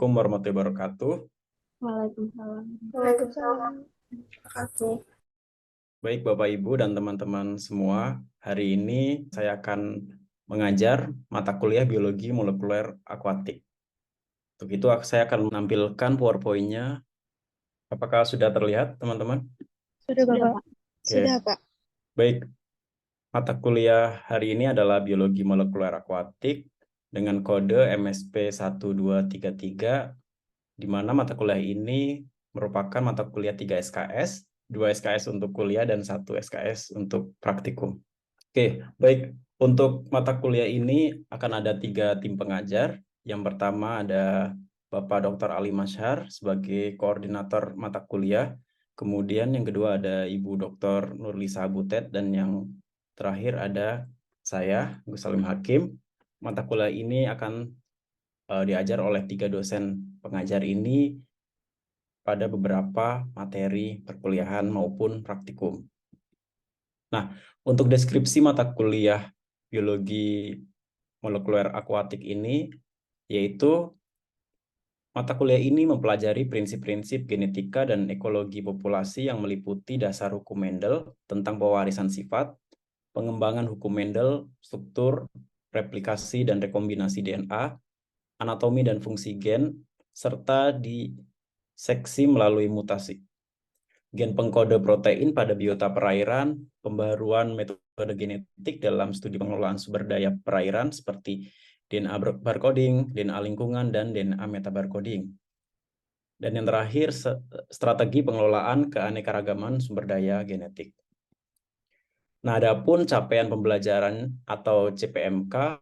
Assalamualaikum warahmatullahi wabarakatuh. Waalaikumsalam. Waalaikumsalam warahmatullahi. Baik Bapak Ibu dan teman-teman semua, hari ini saya akan mengajar mata kuliah biologi molekuler akuatik. Untuk itu saya akan menampilkan PowerPoint-nya. Apakah sudah terlihat teman-teman? Sudah, Sudah, Bapak. Pak. Oke. Sudah, Pak. Baik, mata kuliah hari ini adalah biologi molekuler akuatik dengan kode MSP 1233, di mana mata kuliah ini merupakan mata kuliah 3 SKS, 2 SKS untuk kuliah dan 1 SKS untuk praktikum. Oke, baik. Untuk mata kuliah ini akan ada 3 tim pengajar. Yang pertama ada Bapak Dr. Ali Mashhar sebagai koordinator mata kuliah. Kemudian yang kedua ada Ibu Dr. Nurlisa Butet, dan yang terakhir ada saya, Gus Salim Hakim. Mata kuliah ini akan diajar oleh 3 dosen pengajar ini pada beberapa materi perkuliahan maupun praktikum. Nah, untuk deskripsi mata kuliah biologi molekuler akuatik ini, yaitu mata kuliah ini mempelajari prinsip-prinsip genetika dan ekologi populasi yang meliputi dasar hukum Mendel tentang pewarisan sifat, pengembangan hukum Mendel, struktur, replikasi dan rekombinasi DNA, anatomi dan fungsi gen, serta diseksi melalui mutasi. Gen pengkode protein pada biota perairan, pembaruan metode genetik dalam studi pengelolaan sumber daya perairan seperti DNA barcoding, DNA lingkungan, dan DNA metabarcoding. Dan yang terakhir, strategi pengelolaan keanekaragaman sumber daya genetik. Nah, adapun capaian pembelajaran atau CPMK,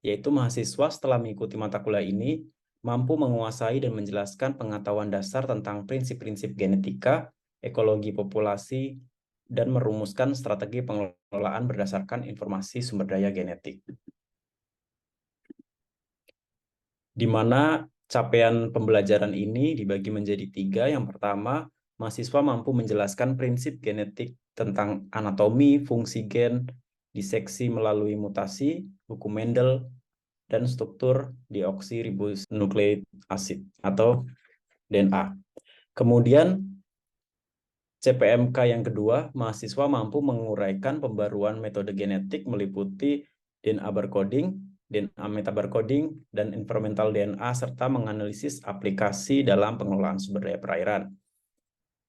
yaitu mahasiswa setelah mengikuti mata kuliah ini mampu menguasai dan menjelaskan pengetahuan dasar tentang prinsip-prinsip genetika, ekologi populasi, dan merumuskan strategi pengelolaan berdasarkan informasi sumber daya genetik. Di mana capaian pembelajaran ini dibagi menjadi 3. Yang pertama, mahasiswa mampu menjelaskan prinsip genetik tentang anatomi, fungsi gen, diseksi melalui mutasi, hukum Mendel, dan struktur deoksiribonukleik asid atau DNA. Kemudian CPMK yang kedua, mahasiswa mampu menguraikan pembaruan metode genetik meliputi DNA barcoding, DNA metabarcoding, dan environmental DNA, serta menganalisis aplikasi dalam pengelolaan sumber daya perairan.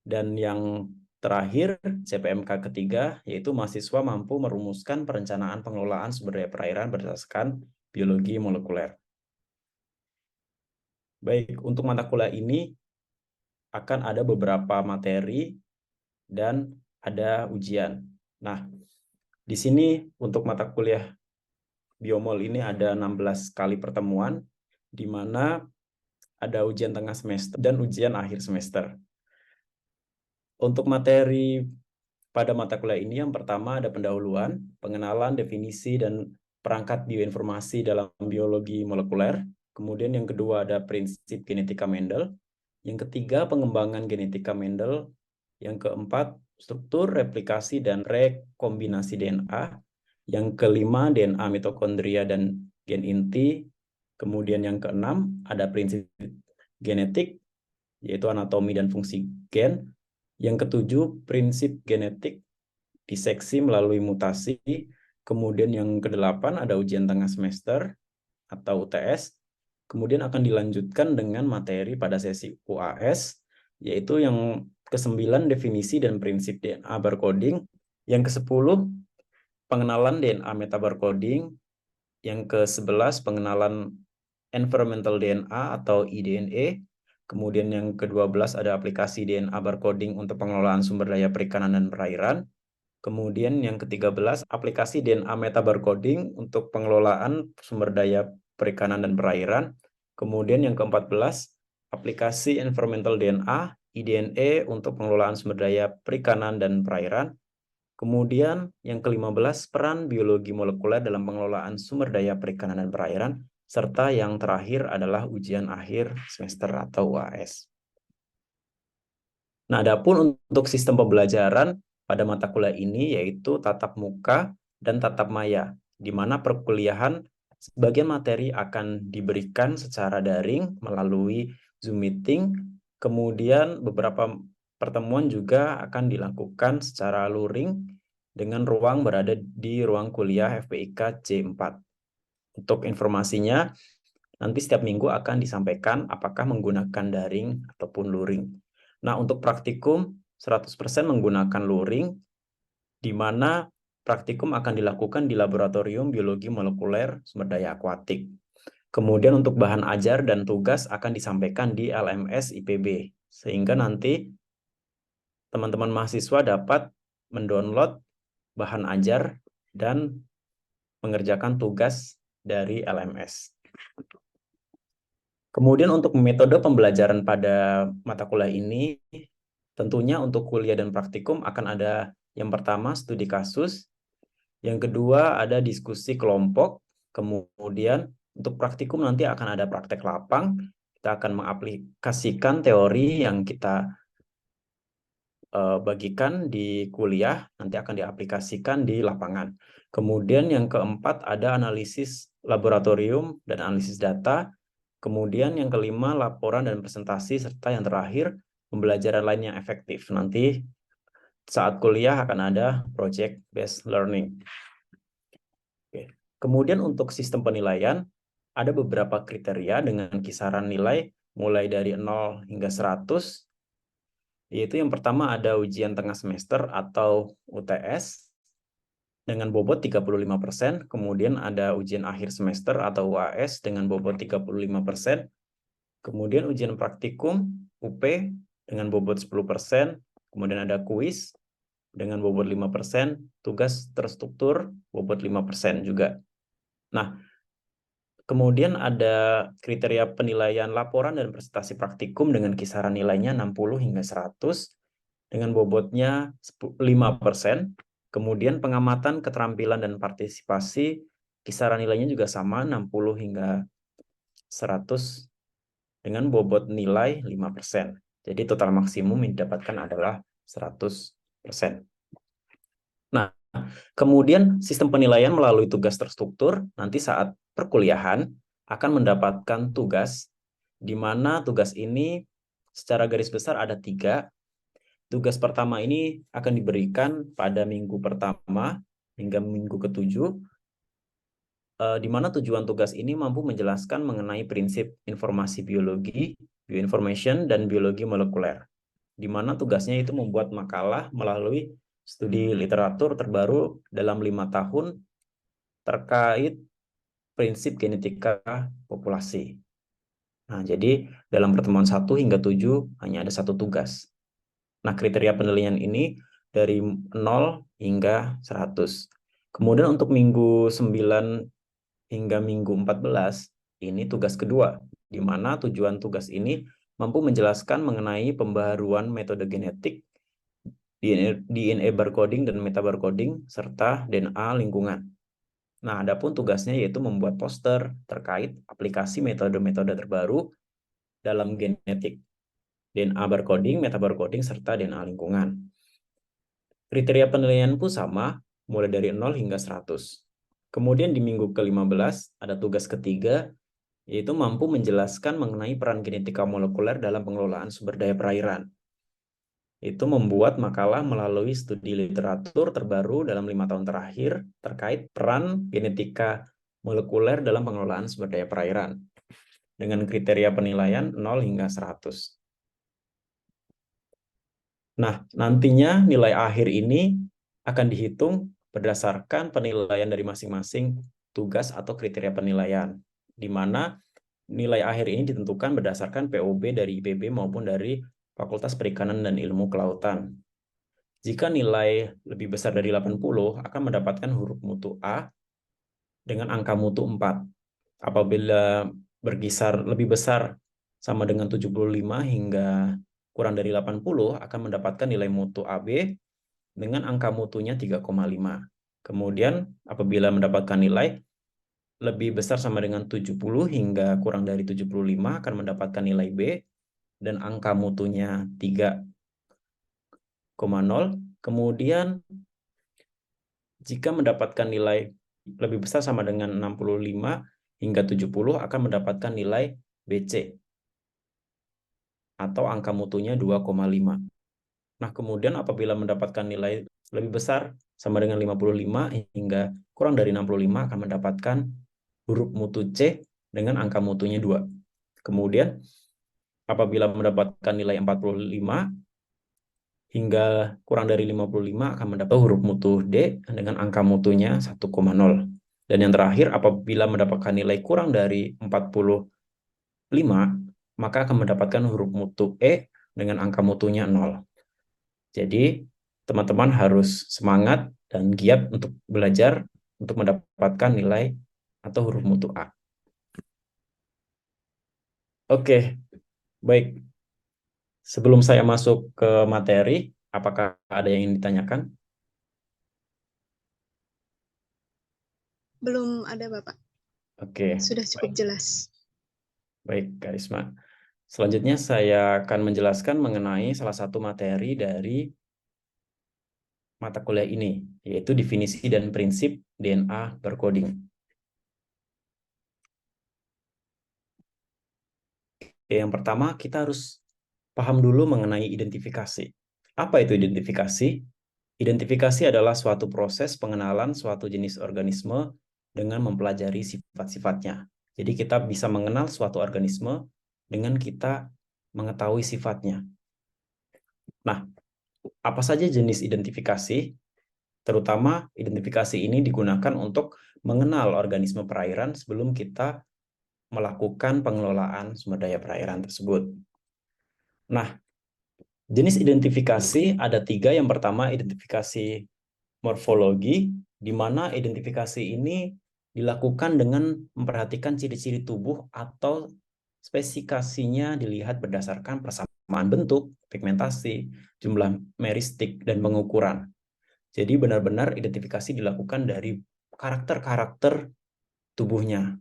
Dan yang terakhir, CPMK ketiga, yaitu mahasiswa mampu merumuskan perencanaan pengelolaan sumber daya perairan berdasarkan biologi molekuler. Baik, untuk mata kuliah ini akan ada beberapa materi dan ada ujian. Nah, di sini untuk mata kuliah biomol ini ada 16 kali pertemuan, di mana ada ujian tengah semester dan ujian akhir semester. Untuk materi pada mata kuliah ini, yang pertama ada pendahuluan, pengenalan, definisi, dan perangkat bioinformasi dalam biologi molekuler. Kemudian yang kedua ada prinsip genetika Mendel. Yang ketiga, pengembangan genetika Mendel. Yang keempat, struktur, replikasi, dan rekombinasi DNA. Yang kelima, DNA mitokondria dan gen inti. Kemudian yang keenam, ada prinsip genetik, yaitu anatomi dan fungsi gen. Yang ketujuh, prinsip genetik, diseksi melalui mutasi. Kemudian yang kedelapan, ada ujian tengah semester atau UTS. Kemudian akan dilanjutkan dengan materi pada sesi UAS, yaitu yang ke-9 definisi dan prinsip DNA barcoding, yang ke-10 pengenalan DNA metabarcoding, yang ke-11 pengenalan environmental DNA atau eDNA, kemudian yang ke-12 ada aplikasi DNA barcoding untuk pengelolaan sumber daya perikanan dan perairan, kemudian yang ke-13 aplikasi DNA metabarcoding untuk pengelolaan sumber daya perikanan dan perairan. Kemudian yang ke-14, aplikasi environmental DNA, eDNA untuk pengelolaan sumber daya perikanan dan perairan. Kemudian yang ke-15, peran biologi molekuler dalam pengelolaan sumber daya perikanan dan perairan. Serta yang terakhir adalah ujian akhir semester atau UAS. Nah, adapun untuk sistem pembelajaran pada mata kuliah ini yaitu tatap muka dan tatap maya, di mana perkuliahan Sebagian materi akan diberikan secara daring melalui Zoom meeting, kemudian beberapa pertemuan juga akan dilakukan secara luring dengan ruang berada di ruang kuliah FPIK C4. Untuk informasinya, nanti setiap minggu akan disampaikan apakah menggunakan daring ataupun luring. Nah, untuk praktikum 100% menggunakan luring, di mana praktikum akan dilakukan di Laboratorium Biologi Molekuler Sumber Daya Akuatik. Kemudian untuk bahan ajar dan tugas akan disampaikan di LMS IPB, sehingga nanti teman-teman mahasiswa dapat mendownload bahan ajar dan mengerjakan tugas dari LMS. Kemudian untuk metode pembelajaran pada mata kuliah ini, tentunya untuk kuliah dan praktikum akan ada yang pertama studi kasus, yang kedua ada diskusi kelompok, kemudian untuk praktikum nanti akan ada praktek lapang, kita akan mengaplikasikan teori yang kita bagikan di kuliah, nanti akan diaplikasikan di lapangan. Kemudian yang keempat ada analisis laboratorium dan analisis data. Kemudian yang kelima, laporan dan presentasi, serta yang terakhir, pembelajaran lain yang efektif. Nanti saat kuliah akan ada project based learning. Oke. Kemudian untuk sistem penilaian, ada beberapa kriteria dengan kisaran nilai mulai dari 0 hingga 100, yaitu yang pertama ada ujian tengah semester atau UTS, dengan bobot 35%, kemudian ada ujian akhir semester atau UAS dengan bobot 35%, kemudian ujian praktikum UP dengan bobot 10%, kemudian ada kuis dengan bobot 5%, tugas terstruktur bobot 5% juga. Nah, kemudian ada kriteria penilaian laporan dan presentasi praktikum dengan kisaran nilainya 60 hingga 100 dengan bobotnya 5%. Kemudian pengamatan keterampilan dan partisipasi kisaran nilainya juga sama 60 hingga 100 dengan bobot nilai 5%. Jadi total maksimum yang didapatkan adalah 100%. Nah, kemudian sistem penilaian melalui tugas terstruktur nanti saat perkuliahan akan mendapatkan tugas, di mana tugas ini secara garis besar ada 3. Tugas pertama ini akan diberikan pada minggu pertama hingga minggu ke-7, di mana tujuan tugas ini mampu menjelaskan mengenai prinsip informasi biologi, bioinformation, dan biologi molekuler, di mana tugasnya itu membuat makalah melalui studi literatur terbaru dalam 5 tahun terkait prinsip genetika populasi. Nah, jadi dalam pertemuan 1 hingga 7 hanya ada 1 tugas. Nah, kriteria penilaian ini dari 0 hingga 100. Kemudian untuk minggu 9 hingga minggu 14, ini tugas kedua, di mana tujuan tugas ini mampu menjelaskan mengenai pembaharuan metode genetik, DNA barcoding dan metabarcoding, serta DNA lingkungan. Nah, adapun tugasnya yaitu membuat poster terkait aplikasi metode-metode terbaru dalam genetik, DNA barcoding, metabarcoding, serta DNA lingkungan. Kriteria penilaian pun sama, mulai dari 0 hingga 100. Kemudian di minggu ke-15 ada tugas ketiga, yaitu mampu menjelaskan mengenai peran genetika molekuler dalam pengelolaan sumber daya perairan. Itu membuat makalah melalui studi literatur terbaru dalam 5 tahun terakhir terkait peran genetika molekuler dalam pengelolaan sumber daya perairan dengan kriteria penilaian 0 hingga 100. Nah, nantinya nilai akhir ini akan dihitung berdasarkan penilaian dari masing-masing tugas atau kriteria penilaian, di mana nilai akhir ini ditentukan berdasarkan POB dari IPB maupun dari Fakultas Perikanan dan Ilmu Kelautan. Jika nilai lebih besar dari 80, akan mendapatkan huruf mutu A dengan angka mutu 4. Apabila berkisar lebih besar sama dengan 75 hingga kurang dari 80, akan mendapatkan nilai mutu AB dengan angka mutunya 3,5. Kemudian apabila mendapatkan nilai lebih besar sama dengan 70 hingga kurang dari 75, akan mendapatkan nilai B dan angka mutunya 3,0. Kemudian jika mendapatkan nilai lebih besar sama dengan 65 hingga 70 akan mendapatkan nilai BC atau angka mutunya 2,5. Nah, kemudian apabila mendapatkan nilai lebih besar sama dengan 55 hingga kurang dari 65 akan mendapatkan huruf mutu C dengan angka mutunya 2. Kemudian apabila mendapatkan nilai 45 hingga kurang dari 55 akan mendapat huruf mutu D dengan angka mutunya 1,0. Dan yang terakhir, apabila mendapatkan nilai kurang dari 45, maka akan mendapatkan huruf mutu E dengan angka mutunya 0. Jadi, teman-teman harus semangat dan giat untuk belajar untuk mendapatkan nilai atau huruf mutu A. Oke, baik. Sebelum saya masuk ke materi, apakah ada yang ingin ditanyakan? Belum ada, Bapak. Oke. Sudah cukup jelas. Baik, Karisma. Selanjutnya saya akan menjelaskan mengenai salah satu materi dari mata kuliah ini, yaitu definisi dan prinsip DNA barcoding. Oke, yang pertama, kita harus paham dulu mengenai identifikasi. Apa itu identifikasi? Identifikasi adalah suatu proses pengenalan suatu jenis organisme dengan mempelajari sifat-sifatnya. Jadi kita bisa mengenal suatu organisme dengan kita mengetahui sifatnya. Nah, apa saja jenis identifikasi? Terutama identifikasi ini digunakan untuk mengenal organisme perairan sebelum kita melakukan pengelolaan sumber daya perairan tersebut. Nah, jenis identifikasi ada 3. Yang pertama, identifikasi morfologi, di mana identifikasi ini dilakukan dengan memperhatikan ciri-ciri tubuh atau spesifikasinya dilihat berdasarkan persamaan bentuk, pigmentasi, jumlah meristik, dan pengukuran. Jadi benar-benar identifikasi dilakukan dari karakter-karakter tubuhnya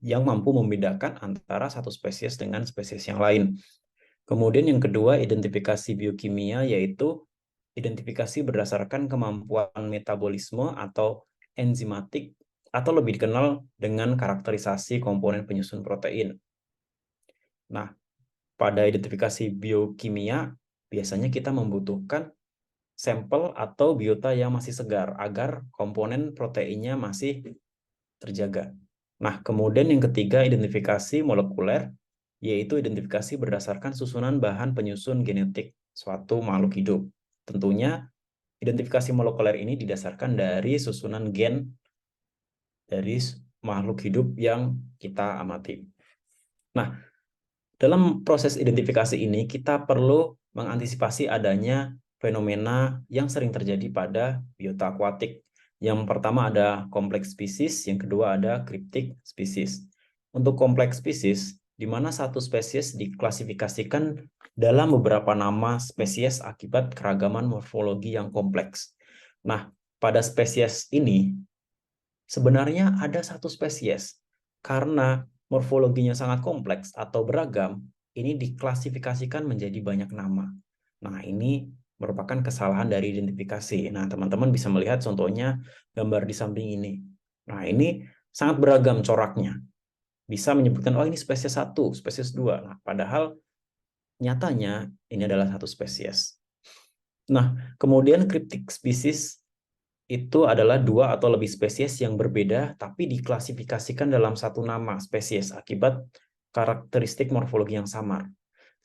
yang mampu membedakan antara satu spesies dengan spesies yang lain. Kemudian yang kedua, identifikasi biokimia, yaitu identifikasi berdasarkan kemampuan metabolisme atau enzimatik, atau lebih dikenal dengan karakterisasi komponen penyusun protein. Nah, pada identifikasi biokimia, biasanya kita membutuhkan sampel atau biota yang masih segar agar komponen proteinnya masih terjaga. Nah, kemudian yang ketiga, identifikasi molekuler, yaitu identifikasi berdasarkan susunan bahan penyusun genetik suatu makhluk hidup. Tentunya, identifikasi molekuler ini didasarkan dari susunan gen dari makhluk hidup yang kita amati. Nah, dalam proses identifikasi ini, kita perlu mengantisipasi adanya fenomena yang sering terjadi pada biota akuatik. Yang pertama ada kompleks spesies, yang kedua ada kriptik spesies. Untuk kompleks spesies, di mana satu spesies diklasifikasikan dalam beberapa nama spesies akibat keragaman morfologi yang kompleks. Nah, pada spesies ini, sebenarnya ada satu spesies, karena morfologinya sangat kompleks atau beragam, ini diklasifikasikan menjadi banyak nama. Nah, ini merupakan kesalahan dari identifikasi. Nah, teman-teman bisa melihat contohnya gambar di samping ini. Nah, ini sangat beragam coraknya. Bisa menyebutkan, oh ini spesies 1, spesies 2. Nah, padahal nyatanya ini adalah satu spesies. Nah, kemudian kriptik spesies itu adalah 2 atau lebih spesies yang berbeda tapi diklasifikasikan dalam satu nama spesies akibat karakteristik morfologi yang samar.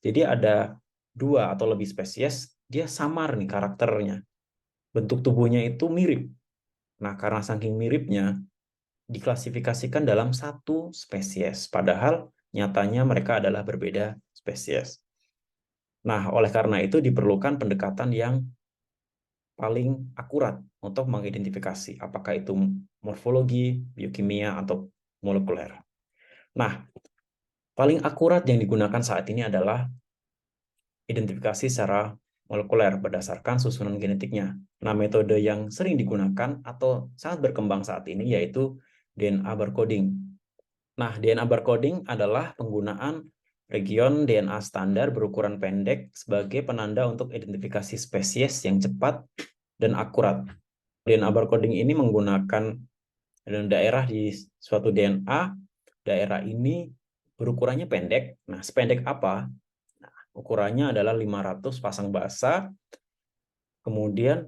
Jadi ada 2 atau lebih spesies, dia samar nih karakternya. Bentuk tubuhnya itu mirip. Nah, karena saking miripnya, diklasifikasikan dalam satu spesies. Padahal nyatanya mereka adalah berbeda spesies. Nah, oleh karena itu diperlukan pendekatan yang paling akurat untuk mengidentifikasi apakah itu morfologi, biokimia, atau molekuler. Nah, paling akurat yang digunakan saat ini adalah identifikasi secara molekuler berdasarkan susunan genetiknya. Nah, metode yang sering digunakan atau sangat berkembang saat ini yaitu DNA barcoding. Nah, DNA barcoding adalah penggunaan region DNA standar berukuran pendek sebagai penanda untuk identifikasi spesies yang cepat dan akurat. DNA barcoding ini menggunakan daerah di suatu DNA daerah ini berukurannya pendek. Nah, sependek apa? Nah, ukurannya adalah 500 pasang basa. Kemudian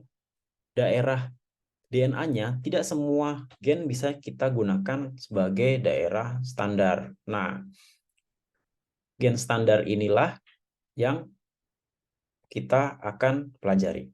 daerah DNA-nya tidak semua gen bisa kita gunakan sebagai daerah standar. Nah, gen standar inilah yang kita akan pelajari.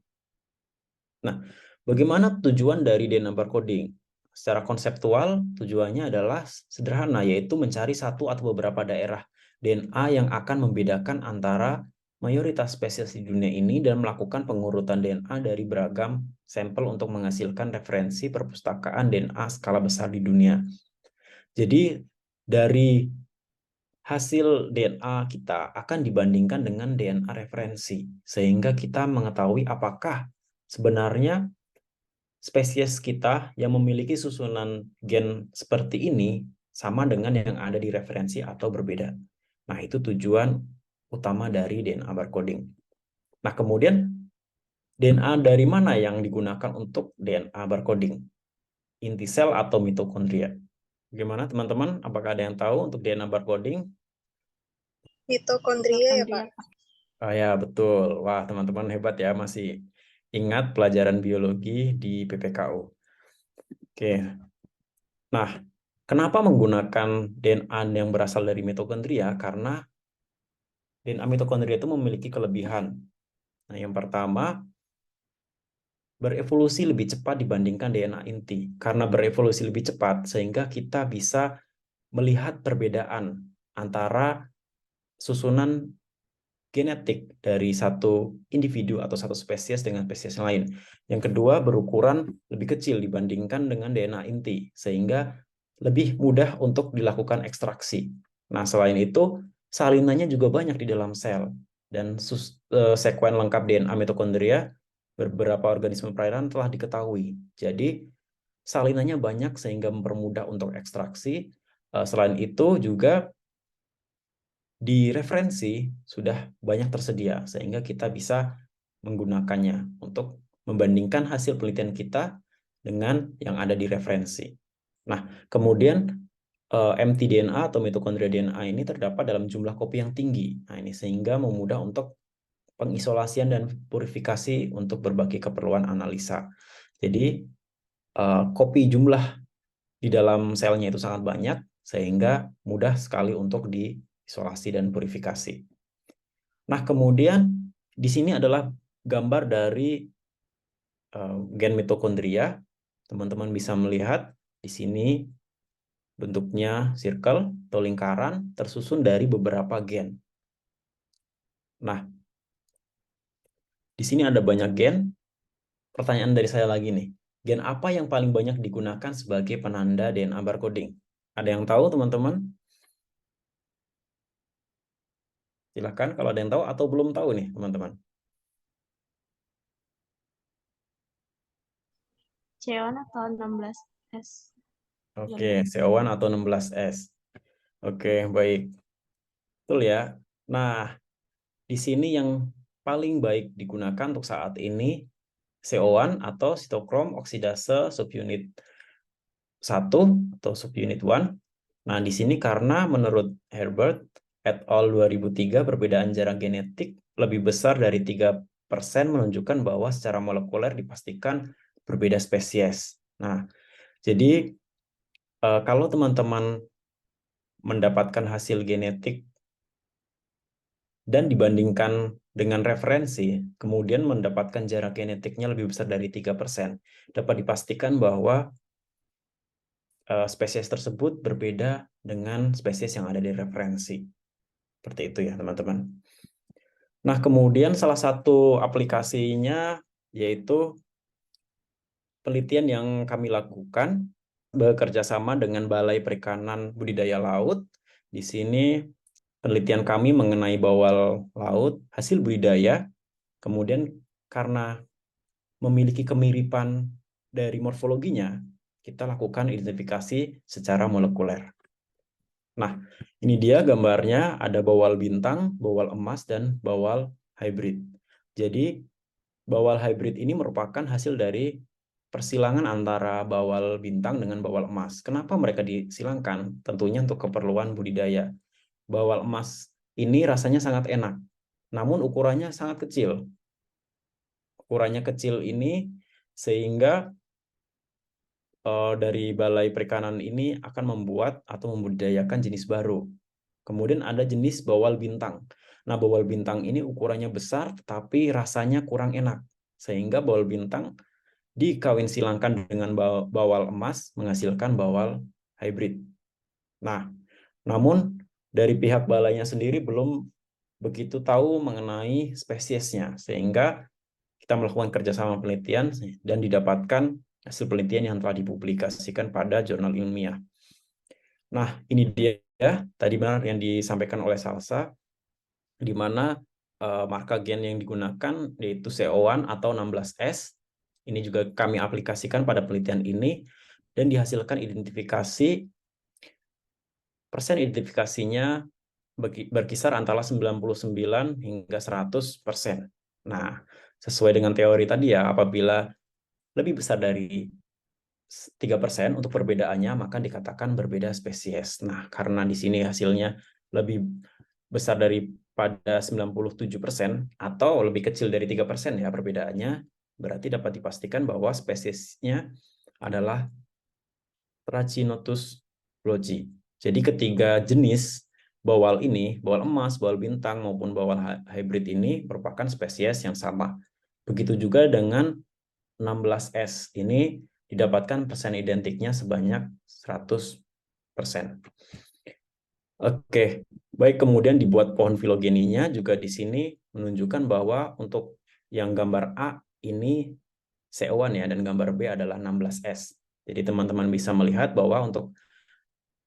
Nah, bagaimana tujuan dari DNA barcoding? Secara konseptual, tujuannya adalah sederhana, yaitu mencari satu atau beberapa daerah DNA yang akan membedakan antara mayoritas spesies di dunia ini dan melakukan pengurutan DNA dari beragam sampel untuk menghasilkan referensi perpustakaan DNA skala besar di dunia. Jadi, dari hasil DNA kita akan dibandingkan dengan DNA referensi, sehingga kita mengetahui apakah sebenarnya spesies kita yang memiliki susunan gen seperti ini sama dengan yang ada di referensi atau berbeda. Nah, itu tujuan utama dari DNA barcoding. Nah, kemudian DNA dari mana yang digunakan untuk DNA barcoding? Inti sel atau mitokondria? Bagaimana teman-teman? Apakah ada yang tahu untuk DNA barcoding? Mitokondria ya, Pak? Ya, betul. Wah, teman-teman hebat ya, masih ingat pelajaran biologi di PPKU. Oke. Nah, kenapa menggunakan DNA yang berasal dari mitokondria? Karena DNA mitokondria itu memiliki kelebihan. Nah, yang pertama, berevolusi lebih cepat dibandingkan DNA inti. Karena berevolusi lebih cepat, sehingga kita bisa melihat perbedaan antara susunan genetik dari satu individu atau satu spesies dengan spesies lain. Yang kedua, berukuran lebih kecil dibandingkan dengan DNA inti, sehingga lebih mudah untuk dilakukan ekstraksi. Nah, selain itu, salinannya juga banyak di dalam sel, dan sekuen lengkap DNA mitokondria beberapa organisme perairan telah diketahui. Jadi, salinannya banyak sehingga mempermudah untuk ekstraksi. Selain itu juga di referensi sudah banyak tersedia, sehingga kita bisa menggunakannya untuk membandingkan hasil penelitian kita dengan yang ada di referensi. Nah, kemudian mtDNA atau mitokondria DNA ini terdapat dalam jumlah kopi yang tinggi. Nah, ini sehingga memudah untuk pengisolasian dan purifikasi untuk berbagai keperluan analisa. Jadi, kopi jumlah di dalam selnya itu sangat banyak, sehingga mudah sekali untuk diisolasi dan purifikasi. Nah, kemudian di sini adalah gambar dari gen mitokondria. Teman-teman bisa melihat di sini bentuknya circle atau lingkaran tersusun dari beberapa gen. Nah, di sini ada banyak gen. Pertanyaan dari saya lagi nih, gen apa yang paling banyak digunakan sebagai penanda DNA barcoding? Ada yang tahu, teman-teman? Silahkan kalau ada yang tahu atau belum tahu nih, teman-teman. C1 atau 16S? Oke, CO1 atau 16S. Oke, baik. Betul ya. Nah, di sini yang paling baik digunakan untuk saat ini CO1 atau sitokrom oksidase subunit 1 atau subunit 1. Nah, di sini karena menurut Herbert et al. 2003 perbedaan jarak genetik lebih besar dari 3% menunjukkan bahwa secara molekuler dipastikan berbeda spesies. Nah, jadi kalau teman-teman mendapatkan hasil genetik dan dibandingkan dengan referensi, kemudian mendapatkan jarak genetiknya lebih besar dari 3%, dapat dipastikan bahwa spesies tersebut berbeda dengan spesies yang ada di referensi. Seperti itu ya, teman-teman. Nah, kemudian salah satu aplikasinya yaitu penelitian yang kami lakukan bekerja sama dengan Balai Perikanan Budidaya Laut. Di sini penelitian kami mengenai bawal laut hasil budidaya, kemudian karena memiliki kemiripan dari morfologinya, kita lakukan identifikasi secara molekuler. Nah, ini dia gambarnya, ada bawal bintang, bawal emas, dan bawal hybrid. Jadi, bawal hybrid ini merupakan hasil dari persilangan antara bawal bintang dengan bawal emas. Kenapa mereka disilangkan? Tentunya untuk keperluan budidaya. Bawal emas ini rasanya sangat enak, namun ukurannya sangat kecil. Ukurannya kecil ini sehingga dari Balai Perikanan ini akan membuat atau membudidayakan jenis baru. Kemudian ada jenis bawal bintang. Nah, bawal bintang ini ukurannya besar, tapi rasanya kurang enak. Sehingga bawal bintang dikawin silangkan dengan bawal emas menghasilkan bawal hybrid. Nah, namun dari pihak balainya sendiri belum begitu tahu mengenai spesiesnya, sehingga kita melakukan kerjasama penelitian dan didapatkan hasil penelitian yang telah dipublikasikan pada jurnal ilmiah. Nah, ini dia tadi benar yang disampaikan oleh Salsa, di mana marka gen yang digunakan yaitu CO1 atau 16S. Ini juga kami aplikasikan pada penelitian ini dan dihasilkan persen identifikasinya berkisar antara 99 hingga 100%. Nah, sesuai dengan teori tadi ya, apabila lebih besar dari 3% untuk perbedaannya, maka dikatakan berbeda spesies. Nah, karena di sini hasilnya lebih besar daripada 97% atau lebih kecil dari 3% ya perbedaannya, berarti dapat dipastikan bahwa spesiesnya adalah Trachinotus loci. Jadi ketiga jenis bawal ini, bawal emas, bawal bintang maupun bawal hybrid ini merupakan spesies yang sama. Begitu juga dengan 16S ini didapatkan persen identiknya sebanyak 100%. Oke, baik, kemudian dibuat pohon filogeninya juga di sini menunjukkan bahwa untuk yang gambar A ini CO1 ya, dan gambar B adalah 16S. Jadi teman-teman bisa melihat bahwa untuk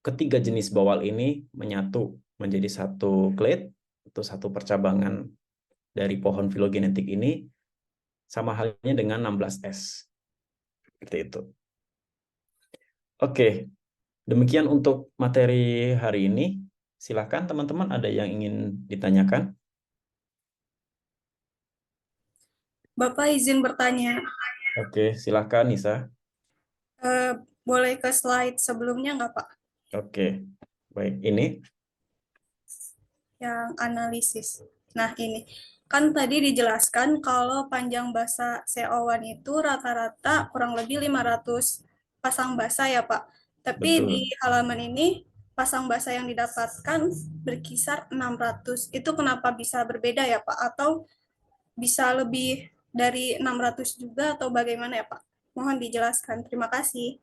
ketiga jenis bawal ini menyatu menjadi satu clade atau satu percabangan dari pohon filogenetik ini, sama halnya dengan 16S. Seperti itu. Oke, demikian untuk materi hari ini. Silakan teman-teman, ada yang ingin ditanyakan? Bapak izin bertanya, Oke, silakan Nisa. boleh ke slide sebelumnya nggak Pak? Oke, baik. Ini Yang analisis. Nah ini, kan tadi dijelaskan kalau panjang basa CO1 itu rata-rata kurang lebih 500 pasang basa ya Pak. Tapi di betul. halaman ini pasang basa yang didapatkan berkisar 600. Itu kenapa bisa berbeda ya Pak? Atau bisa lebih dari 600 juga atau bagaimana ya Pak? Mohon dijelaskan. Terima kasih.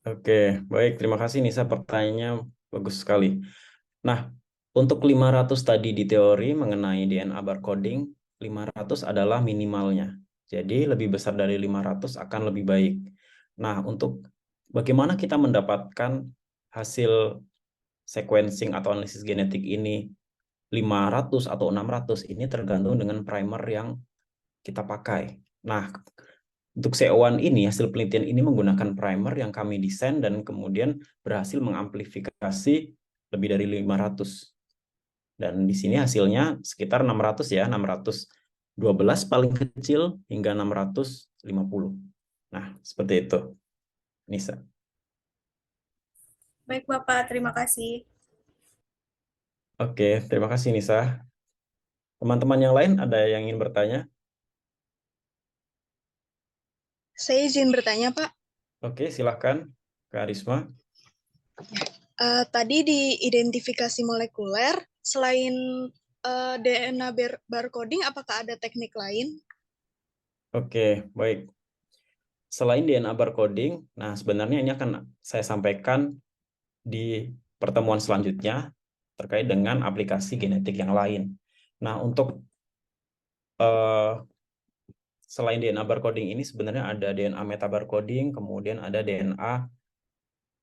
Oke, baik. Terima kasih Nisa, pertanyaannya bagus sekali. Nah, untuk 500 tadi di teori mengenai DNA barcoding, 500 adalah minimalnya. Jadi lebih besar dari 500 akan lebih baik. Nah, untuk bagaimana kita mendapatkan hasil sequencing atau analisis genetik ini 500 atau 600, ini tergantung dengan primer yang kita pakai. Nah, untuk CO1 ini, hasil penelitian ini menggunakan primer yang kami desain dan kemudian berhasil mengamplifikasi lebih dari 500. Dan di sini hasilnya sekitar 600 ya, 612 paling kecil hingga 650. Nah, seperti itu, Nisa. Baik Bapak, terima kasih. Oke, terima kasih Nisa. Teman-teman yang lain ada yang ingin bertanya? Saya izin bertanya, Pak. Oke, silahkan, Kak Risma. Tadi di identifikasi molekuler, selain DNA barcoding, apakah ada teknik lain? Oke, baik. Selain DNA barcoding, nah sebenarnya ini akan saya sampaikan di pertemuan selanjutnya terkait dengan aplikasi genetik yang lain. Nah, untuk selain DNA barcoding ini sebenarnya ada DNA metabarcoding, kemudian ada DNA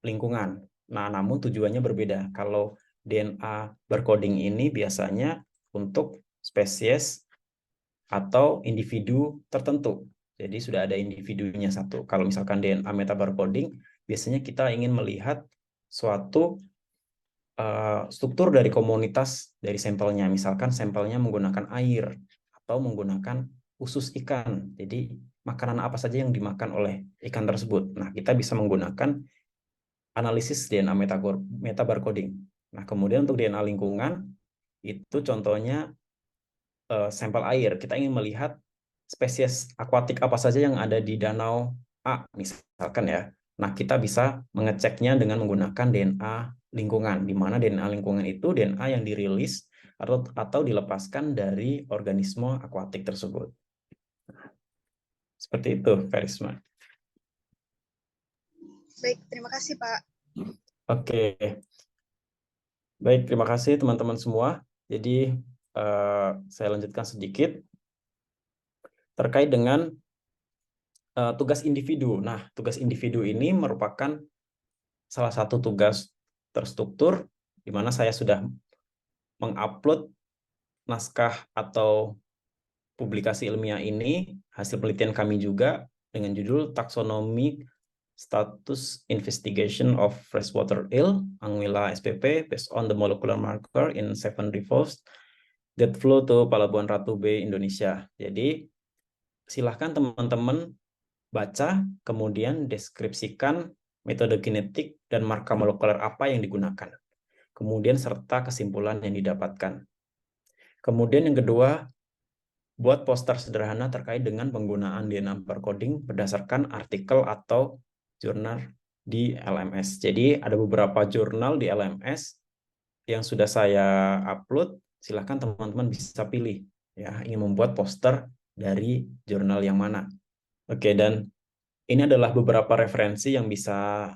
lingkungan. Nah, namun tujuannya berbeda. Kalau DNA barcoding ini biasanya untuk spesies atau individu tertentu. Jadi sudah ada individunya satu. Kalau misalkan DNA metabarcoding, biasanya kita ingin melihat suatu struktur dari komunitas dari sampelnya. Misalkan sampelnya menggunakan air atau menggunakan usus ikan. Jadi makanan apa saja yang dimakan oleh ikan tersebut. Nah, kita bisa menggunakan analisis DNA metabarcoding. Nah, kemudian untuk DNA lingkungan, itu contohnya sampel air. Kita ingin melihat spesies akuatik apa saja yang ada di danau A, misalkan ya. Nah, kita bisa mengeceknya dengan menggunakan DNA lingkungan, di mana DNA lingkungan itu DNA yang dirilis atau dilepaskan dari organisme akuatik tersebut. Seperti itu, Karisma. Baik, terima kasih, Pak. Oke. Baik, terima kasih teman-teman semua. Jadi, saya lanjutkan sedikit terkait dengan tugas individu. Nah, tugas individu ini merupakan salah satu tugas terstruktur di mana saya sudah mengupload naskah atau publikasi ilmiah ini, hasil penelitian kami juga dengan judul Taxonomy Status Investigation of Freshwater Eel, Anguilla SPP, based on the molecular marker in 7 rivers that flow to Pelabuhan Ratu Bay, Indonesia. Jadi, silahkan teman-teman baca, kemudian deskripsikan metode genetik dan marker molekuler apa yang digunakan. Kemudian serta kesimpulan yang didapatkan. Kemudian yang kedua, buat poster sederhana terkait dengan penggunaan DNA barcoding berdasarkan artikel atau jurnal di LMS. Jadi ada beberapa jurnal di LMS yang sudah saya upload. Silahkan teman-teman bisa pilih ya, ingin membuat poster dari jurnal yang mana. Oke, dan ini adalah beberapa referensi yang bisa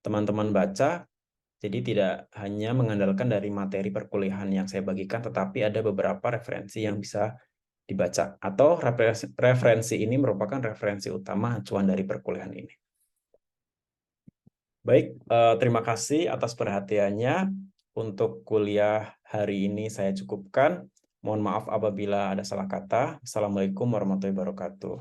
teman-teman baca. Jadi tidak hanya mengandalkan dari materi perkuliahan yang saya bagikan, tetapi ada beberapa referensi yang bisa dibaca. Atau referensi ini merupakan referensi utama acuan dari perkuliahan ini. Baik, terima kasih atas perhatiannya. Untuk kuliah hari ini saya cukupkan. Mohon maaf apabila ada salah kata. Assalamualaikum warahmatullahi wabarakatuh.